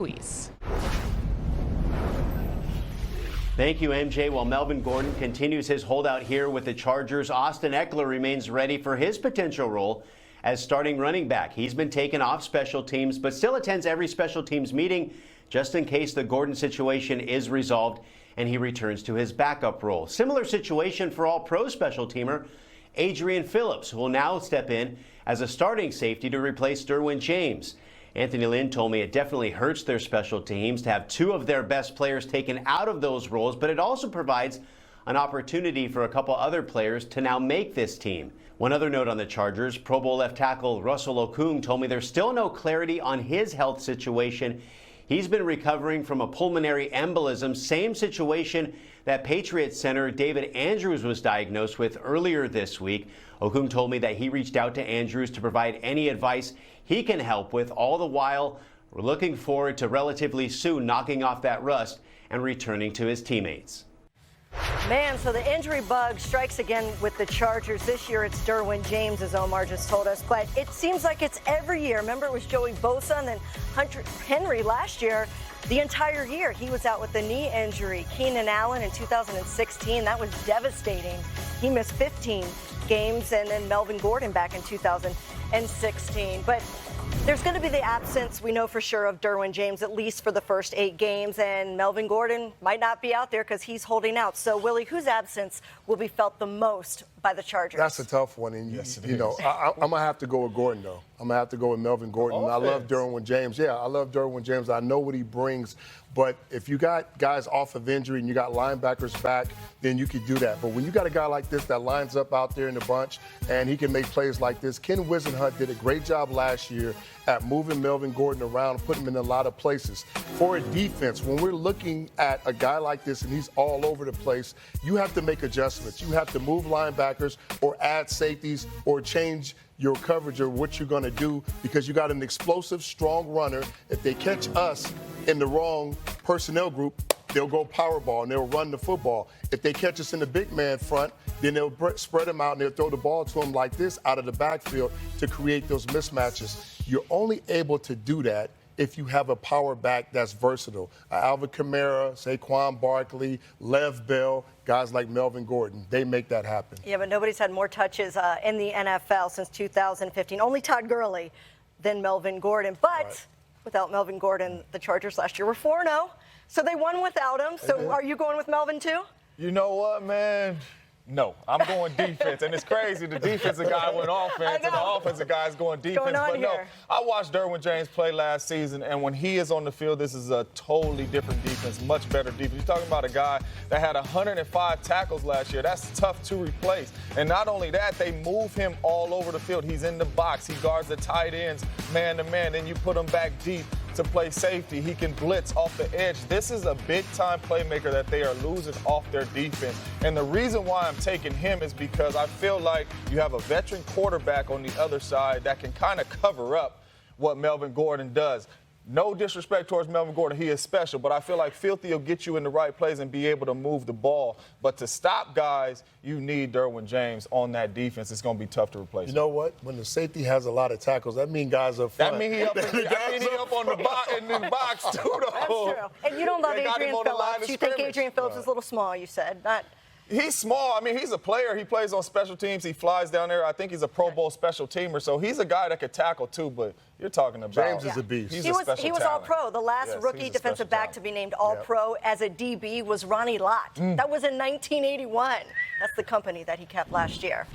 Squeeze. Thank you, MJ. While Melvin Gordon continues his holdout here with the Chargers, Austin Eckler remains ready for his potential role as starting running back. He's been taken off special teams, but still attends every special teams meeting just in case the Gordon situation is resolved and he returns to his backup role. Similar situation for All-Pro special teamer Adrian Phillips, who will now step in as a starting safety to replace Derwin James. Anthony Lynn told me it definitely hurts their special teams to have two of their best players taken out of those roles, but it also provides an opportunity for a couple other players to now make this team. One other note on the Chargers, Pro Bowl left tackle Russell Okung told me there's still no clarity on his health situation. He's been recovering from a pulmonary embolism, same situation that Patriots center David Andrews was diagnosed with earlier this week. Okung told me that he reached out to Andrews to provide any advice he can help with. All the while, we're looking forward to relatively soon knocking off that rust and returning to his teammates. Man, so the injury bug strikes again with the Chargers. This year it's Derwin James, as Omar just told us, but it seems like it's every year. Remember, it was Joey Bosa and then Hunter Henry last year. The entire year he was out with a knee injury. Keenan Allen in 2016, that was devastating. He missed 15 games, and then Melvin Gordon back in 2016. But there's going to be the absence, we know for sure, of Derwin James, at least for the first 8 games, and Melvin Gordon might not be out there because he's holding out. So, Willie, whose absence will be felt the most by the Chargers? That's a tough one. And, you know, I'm going to have to go with Gordon, though. I'm going to have to go with Melvin Gordon. I love Derwin James. Yeah, I love Derwin James. I know what he brings. But if you got guys off of injury and you got linebackers back, then you could do that. But when you got a guy like this that lines up out there in the bunch and he can make plays like this, Ken Wisenhunt did a great job last year at moving Melvin Gordon around and putting him in a lot of places. For a defense, when we're looking at a guy like this and he's all over the place, you have to make adjustments. You have to move linebackers or add safeties or change your coverage or what you're going to do, because you got an explosive, strong runner. If they catch us in the wrong personnel group, they'll go power ball and they'll run the football. If they catch us in the big man front, then they'll spread them out and they'll throw the ball to them like this out of the backfield to create those mismatches. You're only able to do that if you have a power back that's versatile. Alvin Kamara, Saquon Barkley, Lev Bell, guys like Melvin Gordon, they make that happen. Yeah, but nobody's had more touches in the NFL since 2015. Only Todd Gurley than Melvin Gordon. But without Melvin Gordon, the Chargers last year were 4-0. So they won without him. So are you going with Melvin too? You know what, man? No, I'm going defense. And it's crazy. The defensive guy went offense, and the offensive guy is going defense. But no, I watched Derwin James play last season, and when he is on the field, this is a totally different defense, much better defense. You're talking about a guy that had 105 tackles last year. That's tough to replace. And not only that, they move him all over the field. He's in the box. He guards the tight ends man to man. Then you put him back deep to play safety. He can blitz off the edge. This is a big-time playmaker that they are losing off their defense. And the reason why I'm taking him is because I feel like you have a veteran quarterback on the other side that can kind of cover up what Melvin Gordon does. No disrespect towards Melvin Gordon, he is special, but I feel like Filthy will get you in the right place and be able to move the ball. But to stop guys, you need Derwin James on that defense. It's going to be tough to replace. You know what? When the safety has a lot of tackles, that means guys up front. That means he up on the box in the box too, though. That's true. And you don't love Adrian Phillips. You think Adrian Phillips is a little small, you said. He's small. I mean, he's a player. He plays on special teams. He flies down there. I think he's a Pro Bowl special teamer. So he's a guy that could tackle, too. But you're talking about James is a beast. He was All-Pro. The last rookie defensive back to be named All-Pro as a DB was Ronnie Lott. That was in 1981. That's the company that he kept last year.